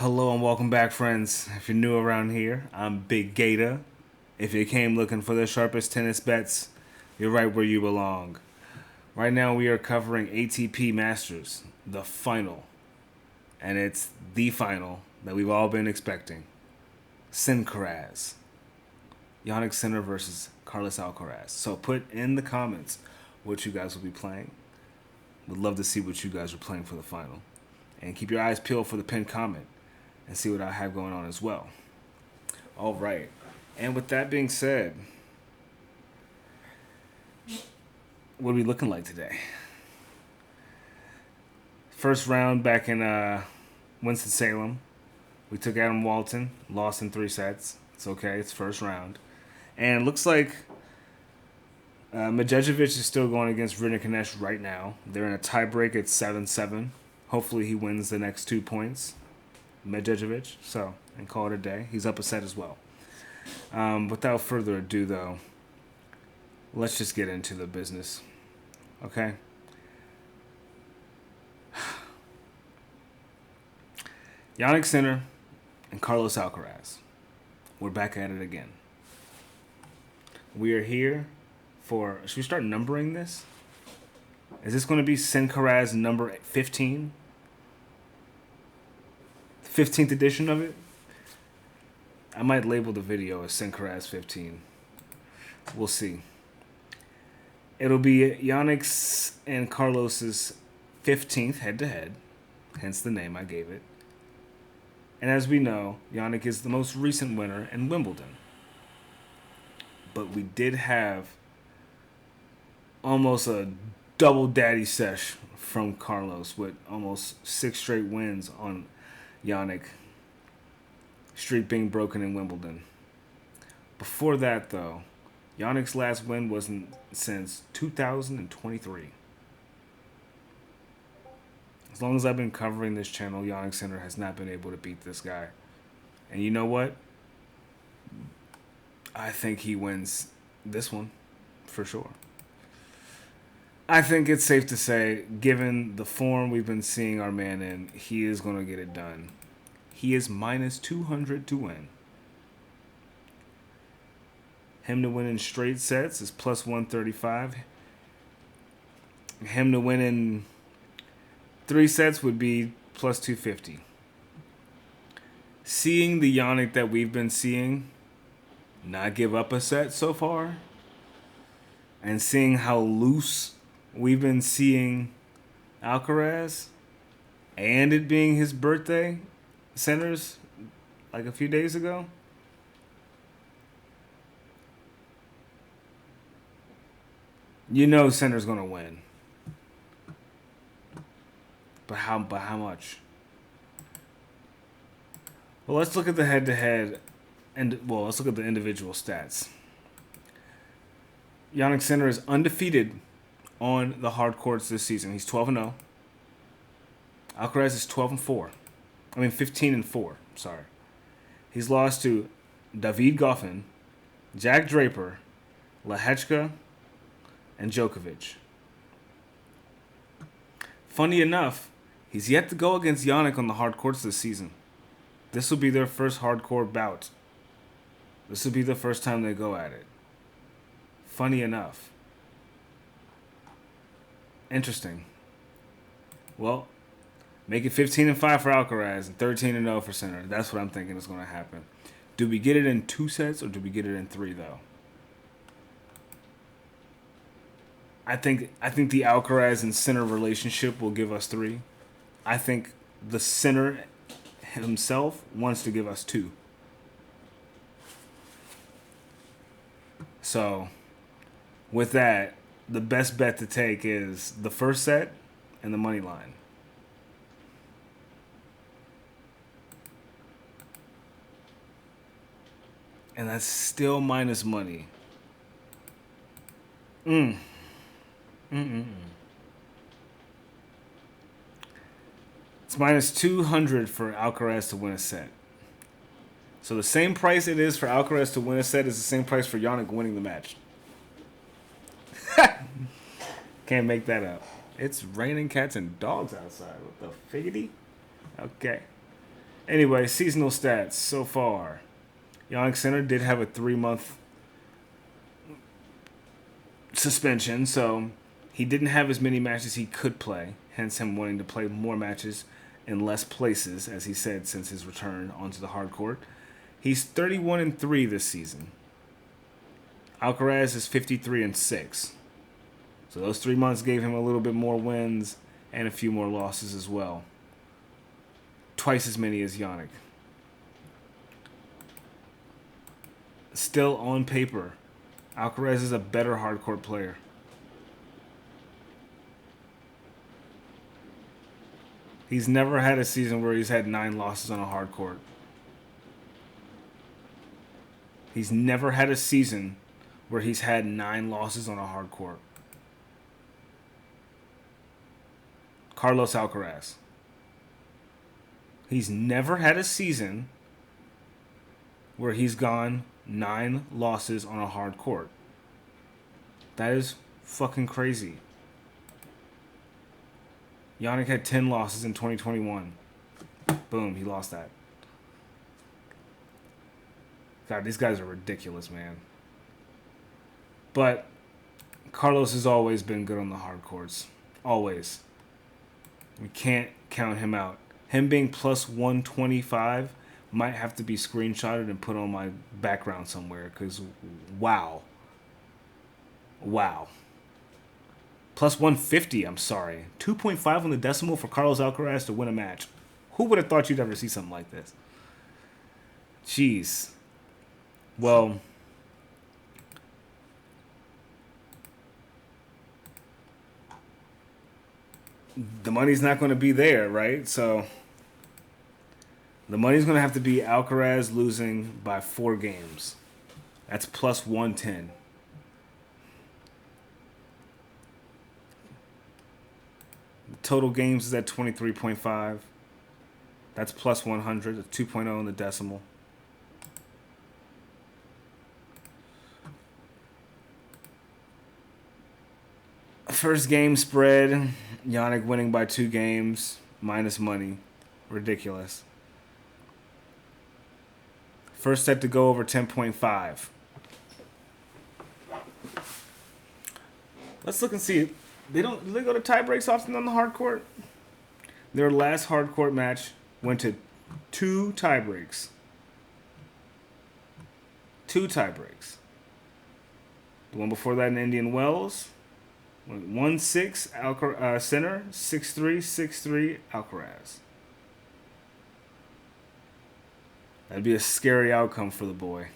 Hello and welcome back, friends. If you're new around here, I'm Big GATAH. If you came looking for the sharpest tennis bets, you're right where you belong. Right now, we are covering ATP Masters, the final. And it's the final that we've all been expecting. SINCARAZ. Yannick Sinner versus Carlos Alcaraz. So put in the comments what you guys will be playing. Would love to see what you guys are playing for the final. And keep your eyes peeled for the pinned comment and see what I have going on as well. All right. And with that being said, what are we looking like today? First round back in Winston-Salem. We took Adam Walton, lost in 3 sets. It's okay. It's first round. And it looks like Medvedev is still going against Rinderknecht right now. They're in a tiebreak at 7-7. Hopefully he wins the next 2 points. Medvedev, so, and call it a day. He's up a set as well. Without further ado, though, let's just get into the business. Okay? Yannick Sinner and Carlos Alcaraz. We're back at it again. We are here for... Should we start numbering this? Is this going to be SINCARAZ number 15? 15th edition of it? I might label the video as SINCARAZ 15. We'll see. It'll be Yannick's and Carlos's 15th head-to-head, hence the name I gave it. And as we know, Yannick is the most recent winner in Wimbledon. But we did have almost a double daddy sesh from Carlos with almost 6 straight wins on Yannick. Streak being broken in Wimbledon. Before that, though, Yannick's last win wasn't since 2023. As long as I've been covering this channel, Yannick Sinner has not been able to beat this guy. And you know what? I think he wins this one, for sure. I think it's safe to say, given the form we've been seeing our man in, he is going to get it done. He is minus 200 to win. Him to win in straight sets is plus 135. Him to win in 3 sets would be plus 250. Seeing the Yannick that we've been seeing not give up a set so far, and seeing how loose we've been seeing Alcaraz, and it being his birthday, Centers, like a few days ago. You know Center's gonna win. But how much? Well, let's look at the head-to-head, and let's look at the individual stats. Yannick Sinner is undefeated on the hard courts this season. He's 12-0. Alcaraz is 12-4. 15-4. Sorry. He's lost to David Goffin, Jack Draper, Lehechka, and Djokovic. Funny enough, he's yet to go against Yannick on the hard courts this season. This will be their first hardcore bout. This will be the first time they go at it. Funny enough. Interesting. Well, make it 15-5 for Alcaraz and 13-0 for Sinner. That's what I'm thinking is going to happen. Do we get it in 2 sets or do we get it in 3 though? I think the Alcaraz and Sinner relationship will give us 3. I think the Sinner himself wants to give us 2. So, with that, the best bet to take is the first set and the money line. And that's still minus money. It's minus 200 for Alcaraz to win a set. So the same price it is for Alcaraz to win a set is the same price for Yannick winning the match. Can't make that up. It's raining cats and dogs outside. What the figgity? Okay. Anyway, seasonal stats so far. Yannick Sinner did have a 3-month suspension, so he didn't have as many matches he could play, hence him wanting to play more matches in less places, as he said, since his return onto the hard court. He's 31-3 this season. Alcaraz is 53-6. So those 3 months gave him a little bit more wins and a few more losses as well. Twice as many as Yannick. Still on paper, Alcaraz is a better hardcourt player. He's never had a season where he's had 9 losses on a hard court. He's never had a season where he's had 9 losses on a hard court. Carlos Alcaraz. He's never had a season where he's gone 9 losses on a hard court. That is fucking crazy. Yannick had 10 losses in 2021. Boom, he lost that. God, these guys are ridiculous, man. But Carlos has always been good on the hard courts. Always. We can't count him out. Him being plus 125 might have to be screenshotted and put on my background somewhere, because wow. Wow. Plus 150, I'm sorry. 2.5 on the decimal for Carlos Alcaraz to win a match. Who would have thought you'd ever see something like this? Jeez. Well, the money's not going to be there, right? So the money's going to have to be Alcaraz losing by 4 games. That's plus 110. Total games is at 23.5. That's plus 100, a 2.0 in the decimal. First game spread, Yannick winning by 2 games, minus money. Ridiculous. First set to go over 10.5. Let's look and see. Do they go to tie breaks often on the hard court? Their last hard court match went to 2 tie breaks. 2 tie breaks. The one before that in Indian Wells went 1-6 Sinner, 6-3, 6-3 Alcaraz. That'd be a scary outcome for the boy.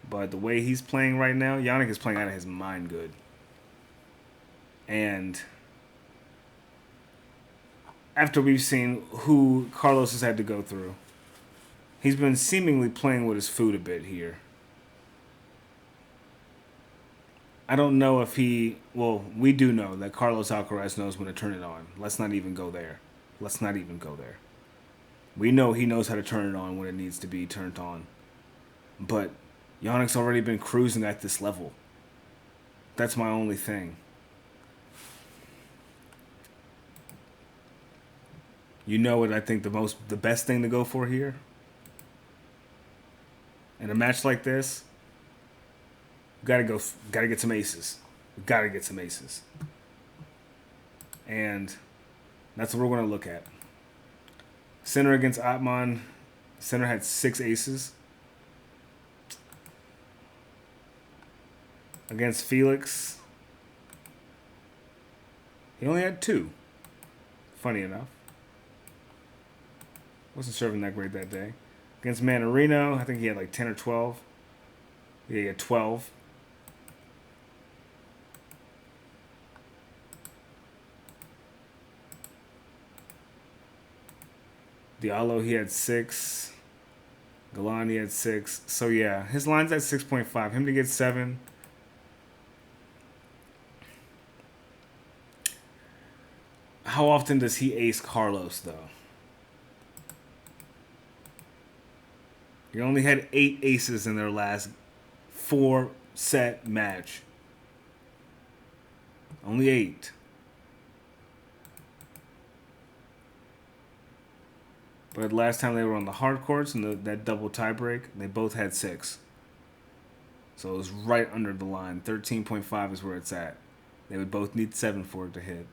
But the way he's playing right now, Yannick is playing out of his mind good. And after we've seen who Carlos has had to go through, he's been seemingly playing with his food a bit here. I don't know if we do know that Carlos Alcaraz knows when to turn it on. Let's not even go there. We know he knows how to turn it on when it needs to be turned on. But Yannick's already been cruising at this level. That's my only thing. You know what I think the best thing to go for here? In a match like this, gotta get some aces. And that's what we're gonna look at. Sinner against Atman. Sinner had 6 aces. Against Felix, he only had 2. Funny enough. Wasn't serving that great that day. Against Manarino, I think he had like 10 or 12. Yeah, he had 12. Diallo, he had 6. Galani had 6. So yeah, his line's at 6.5. Him to get 7. How often does he ace Carlos, though? He only had 8 aces in their last 4-set match. Only 8. But last time they were on the hard courts and that double tiebreak, they both had 6. So it was right under the line. 13.5 is where it's at. They would both need 7 for it to hit.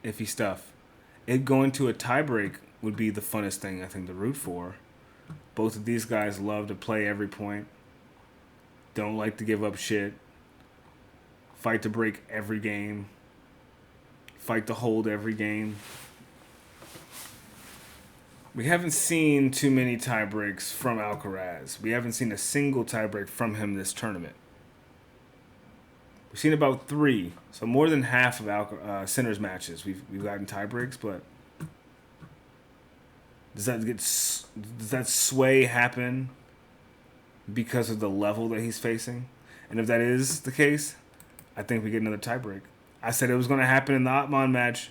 Iffy stuff. It going to a tiebreak would be the funnest thing, I think, to root for. Both of these guys love to play every point. Don't like to give up shit. Fight to break every game. Fight to hold every game. We haven't seen too many tiebreaks from Alcaraz. We haven't seen a single tiebreak from him this tournament. We've seen about 3, so more than half of Sinner's matches we've gotten tiebreaks. But does that sway happen because of the level that he's facing? And if that is the case, I think we get another tiebreak. I said it was going to happen in the Otman match.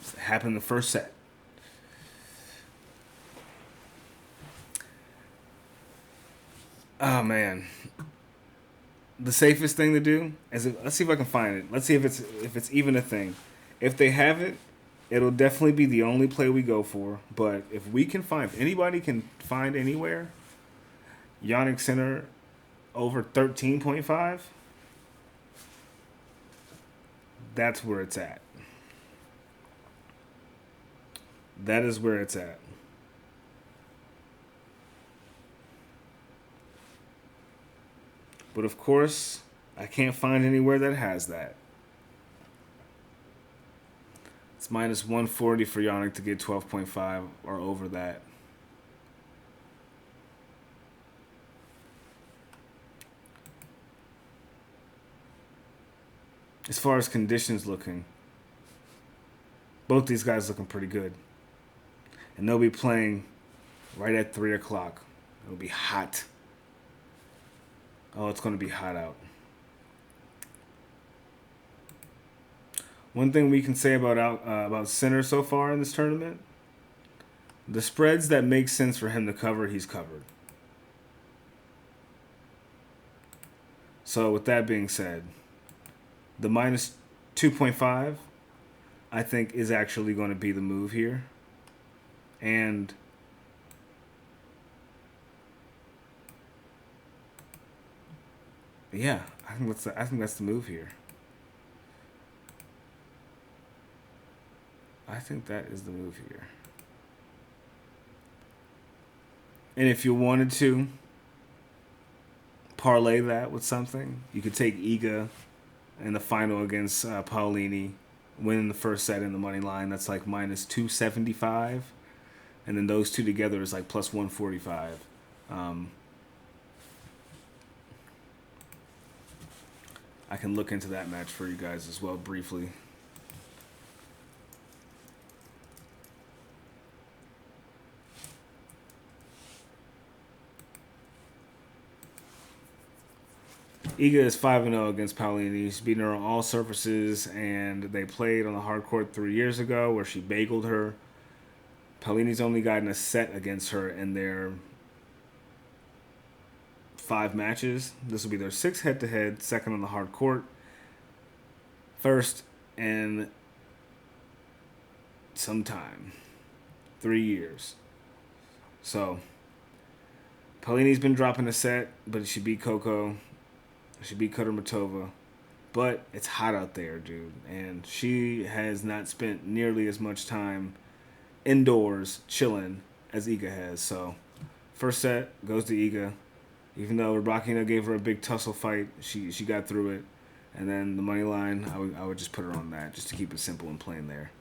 It happened in the first set. Oh man, the safest thing to do is let's see if I can find it. Let's see if it's even a thing. If they have it, it'll definitely be the only play we go for. But if we can find, if anybody can find anywhere, Jannik Sinner over 13.5. That's where it's at. That is where it's at. But of course, I can't find anywhere that has that. It's minus 140 for Jannik to get 12.5 or over that. As far as conditions looking, both these guys looking pretty good. And they'll be playing right at 3 o'clock. It'll be hot. Oh, it's going to be hot out. One thing we can say about Sinner so far in this tournament, the spreads that make sense for him to cover, he's covered. So with that being said, the minus 2.5, I think, is actually going to be the move here. And yeah, I think that's the move here. I think that is the move here. And if you wanted to parlay that with something, you could take Iga in the final against Paolini, winning the first set in the money line. That's like minus 275. And then those two together is like plus 145. I can look into that match for you guys as well briefly. Iga is 5-0 against Paolini. She's beaten her on all surfaces, and they played on the hard court 3 years ago where she bageled her. Paolini's only gotten a set against her in their 5 matches. This will be their 6th head-to-head, second on the hard court. First in some time. 3 years. So, Paolini's been dropping a set, but she beat Coco. She beat Kudermetova. But it's hot out there, dude. And she has not spent nearly as much time indoors chilling as Iga has. So, first set goes to Iga. Even though Rybakina gave her a big tussle fight, she got through it. And then the money line, I would just put her on that just to keep it simple and plain there.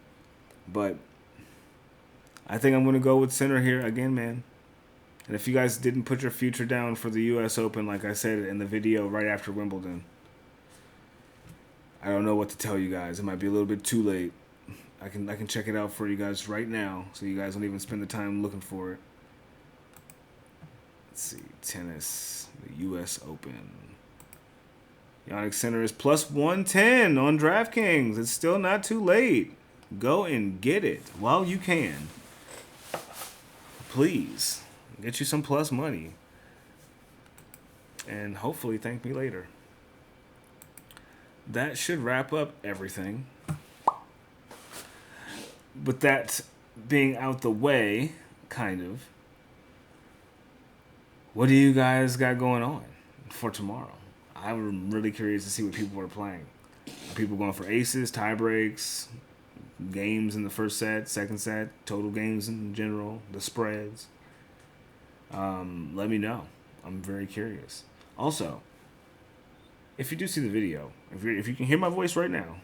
But I think I'm going to go with Sinner here again, man. And if you guys didn't put your future down for the U.S. Open, like I said in the video right after Wimbledon, I don't know what to tell you guys. It might be a little bit too late. I can check it out for you guys right now, so you guys don't even spend the time looking for it. Let's see, tennis, the U.S. Open. Jannik Sinner is plus 110 on DraftKings. It's still not too late. Go and get it while you can. Please. Get you some plus money. And hopefully thank me later. That should wrap up everything. with that being out the way, kind of, what do you guys got going on for tomorrow? I'm really curious to see what people are playing. Are people going for aces, tie breaks, games in the first set, second set, total games in general, the spreads? Let me know. I'm very curious. Also, if you do see the video, if you can hear my voice right now,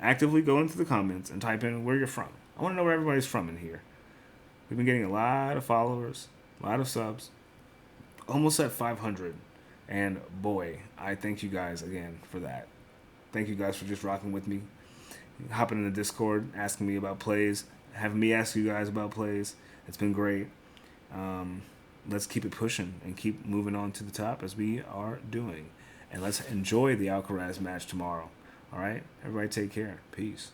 actively go into the comments and type in where you're from. I want to know where everybody's from in here. We've been getting a lot of followers, a lot of subs, almost at 500. And boy, I thank you guys again for that. Thank you guys for just rocking with me, hopping in the Discord, asking me about plays, having me ask you guys about plays. It's been great. Let's keep it pushing and keep moving on to the top as we are doing. And let's enjoy the Alcaraz match tomorrow. All right? Everybody take care. Peace.